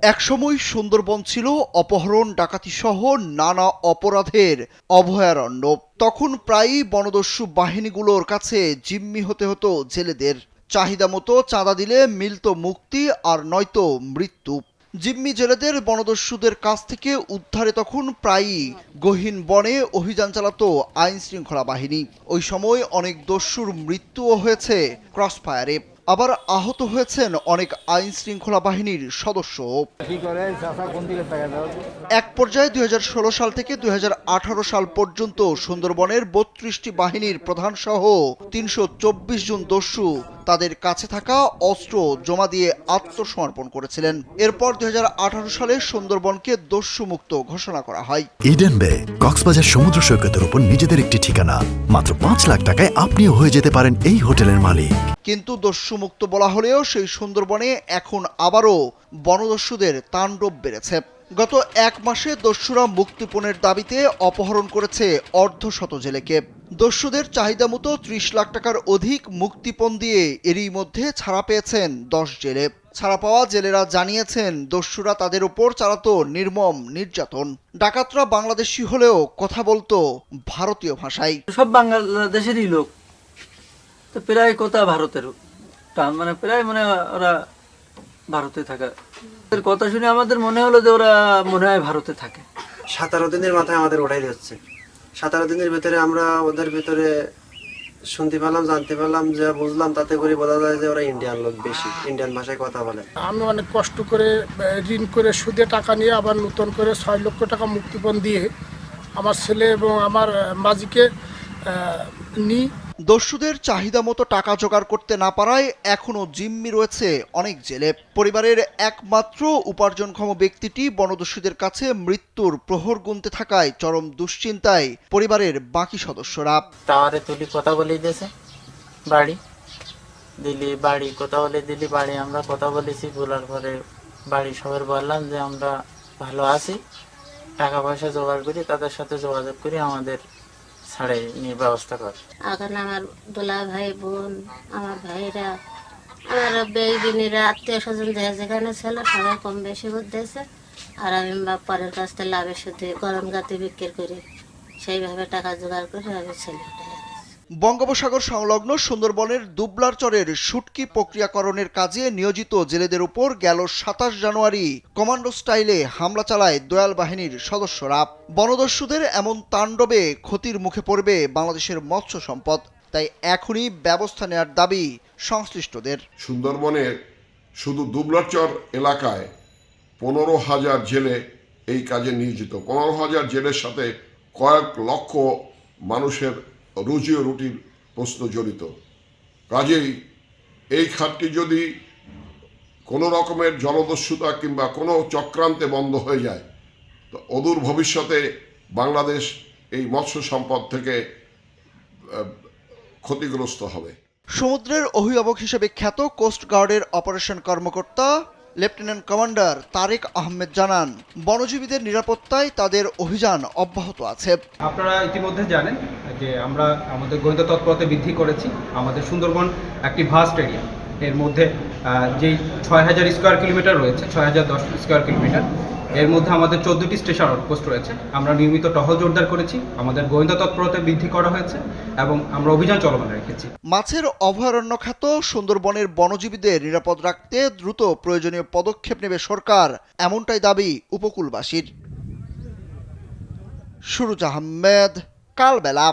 একসময় সুন্দরবন ছিল অপহরণ, ডাকাতি সহ নানা অপরাধের অভয়ারণ্য। তখন প্রায়ই বনদস্যু বাহিনীগুলোর কাছে জিম্মি হতে হতো জেলেদের। চাহিদা মতো চাঁদা দিলে মিলত মুক্তি আর নয়তো মৃত্যু। জিম্মি জেলেদের বনদস্যুদের কাছ থেকে উদ্ধারে তখন প্রায়ই গহীন বনে অভিযান চালাতো আইন শৃঙ্খলা বাহিনী। ওই সময় অনেক দস্যুর মৃত্যুও হয়েছে ক্রসফায়ারে, আবার আহত হয়েছেন অনেক আইন শৃঙ্খলা বাহিনীর সদস্য। এক পর্যায়ে ২০১৬ সাল থেকে ২০১৮ সাল পর্যন্ত সুন্দরবনের ৩২টি বাহিনীর প্রধান সহ ৩২৪ জন দস্যু তাদের কাছে থাকা অস্ত্র জমা দিয়ে আত্মসমর্পণ করেছিলেন। এরপর ২০১৮ সালে সুন্দরবনকে দস্যুমুক্ত ঘোষণা করা হয়। ইডেন বে কক্সবাজার সমুদ্র সৈকতের উপর নিজেদের একটি ঠিকানা। মাত্র ৫ লাখ টাকায় আপনিও হয়ে যেতে পারেন এই হোটেলের মালিক। কিন্তু দস্যুমুক্ত বলা হলেও সেই সুন্দরবনে এখন আবারও বনদস্যুদের তাণ্ডব বেড়েছে। গত এক মাসে দস্যুরা মুক্তিপণের দাবিতে অপহরণ করেছে অর্ধশত জেলেকে। দস্যুদের চাহিদা মতো ৩০ লাখ টাকার অধিক মুক্তিপণ দিয়ে এরই মধ্যে ছাড়া পেয়েছেন ১০ জেলে। ছাড়া পাওয়া জেলেরা জানিয়েছেন দস্যুরা তাদের উপর চালাতো নির্মম নির্যাতন। ডাকাতরা বাংলাদেশি হলেও কথা বলতো ভারতীয় ভাষায়। সব বাংলাদেশেরই লোক, তো প্রায় কথা ভারতের, মানে প্রায় মনে হয় ওরা ভারতে থাকা। ওদের কথা শুনে আমাদের মনে হলো যে ওরা মনে হয় ভারতে থাকে। 17 দিনের মাথায় আমাদের ওটাই হচ্ছে। 17 দিনের ভিতরে আমরা ওদের ভিতরে শুনতে পেলাম, জানতে পারলাম, যে বুঝলাম, তাতে করে বোঝা যায় যে ওরা ইন্ডিয়ান লোক, বেশি ইন্ডিয়ান ভাষায় কথা বলে। আমি অনেক কষ্ট করে ঋণ করে সুদে টাকা নিয়ে আবার নতুন করে ৬ লক্ষ টাকা মুক্তিপণ দিয়ে আমার ছেলে এবং আমার মাঝিকে নিই। দস্যুদের চাহিদা মতো টাকা জোগাড় করতে না পারায় এখনো জিম্মি রয়েছে অনেক জেলে। পরিবারের একমাত্র উপার্জনক্ষম ব্যক্তিটি বনদস্যুদের কাছে মৃত্যুর প্রহর গুনতে থাকায় চরম দুশ্চিন্তায় পরিবারের বাকি সদস্যরা। টাওয়ারে তুলি কথা বলে দিয়েছে, বাড়ি দিলি, বাড়ি কথা বলে দিলি, বাড়ি আমরা কথা বলেছি। বলার পরে বাড়ি সবার বললাম যে আমরা ভালো আছি, টাকা পয়সা জোগাড় করি, তাদের সাথে যোগাযোগ করি, আমাদের ছাড়ে নিয়ে ব্যবস্থা কর। এখন আমার দোলা ভাই বোন, আমার ভাইরা, আমার বেগিনীরা, আত্মীয় স্বজন যেখানে ছিল সবাই কম বেশি ভোট দিয়েছে। আর আমি পরের কাছ থেকে লাভের সাথে গরম গাতে বিক্রি করি, সেইভাবে টাকা জোগাড় করে আমি ছেলে। বঙ্গোপসাগর সংলগ্ন সুন্দরবনের দুবলারচরের শুটকি প্রক্রিয়াকরণের কাজে নিয়োজিত জেলেদের উপর গেল ২৭ জানুয়ারি কমান্ডো স্টাইলে হামলা চালায় দয়াল বাহিনীর সদস্যরা। বনদস্যুদের এমন তাণ্ডবে ক্ষতির মুখে পড়বে বাংলাদেশের মৎস্য সম্পদ। তাই এখনই ব্যবস্থা নেওয়ার দাবি সংশ্লিষ্টদের। সুন্দরবনের শুধু দুবলারচর এলাকায় ১৫,০০০ জেলে এই কাজে নিয়োজিত। ১৫,০০০ জেলের সাথে কয়েক লক্ষ মানুষের রুজি ও রুটির প্রশ্ন জড়িত। কাজেই এই খাতটি যদি কোনো রকমের জলদস্যুতা কিংবা কোনো চক্রান্তে বন্ধ হয়ে যায়, তো অদূর ভবিষ্যতে বাংলাদেশ এই মৎস্য সম্পদ থেকে ক্ষতিগ্রস্ত হবে। সমুদ্রের অভিভাবক হিসেবে খ্যাত কোস্টগার্ডের অপারেশন কর্মকর্তা লেফটেন্যান্ট কমান্ডার তারেক আহমেদ জানান, বনজীবীদের নিরাপত্তায় তাদের অভিযান অব্যাহত আছে। আপনারা ইতিমধ্যে জানেন যে আমরা আমাদের গোয়েন্দা তৎপরতা বৃদ্ধি করেছি। আমাদের সুন্দরবন একটি ভাস্ট এরিয়া, এর মধ্যে যেই ৬,০০০ স্কোয়ার কিলোমিটার রয়েছে, ৬,০১০ স্কোয়ার কিলোমিটার, এর মধ্যে আমাদের ১৪টি স্টেশন আউটপোস্ট রয়েছে। আমরা নিয়মিত টহল জোরদার করেছি, আমাদের গোয়েন্দা তৎপরতা বৃদ্ধি করা হয়েছে এবং আমরা অভিযান চলমান রেখেছি। মাছের অভয়ারণ্য খ্যাত সুন্দরবনের বনজীবীদের নিরাপদ রাখতে দ্রুত প্রয়োজনীয় পদক্ষেপ নেবে সরকার, এমনটাই দাবি উপকূলবাসীর। সুরুজ আহমেদ, কালবেলা।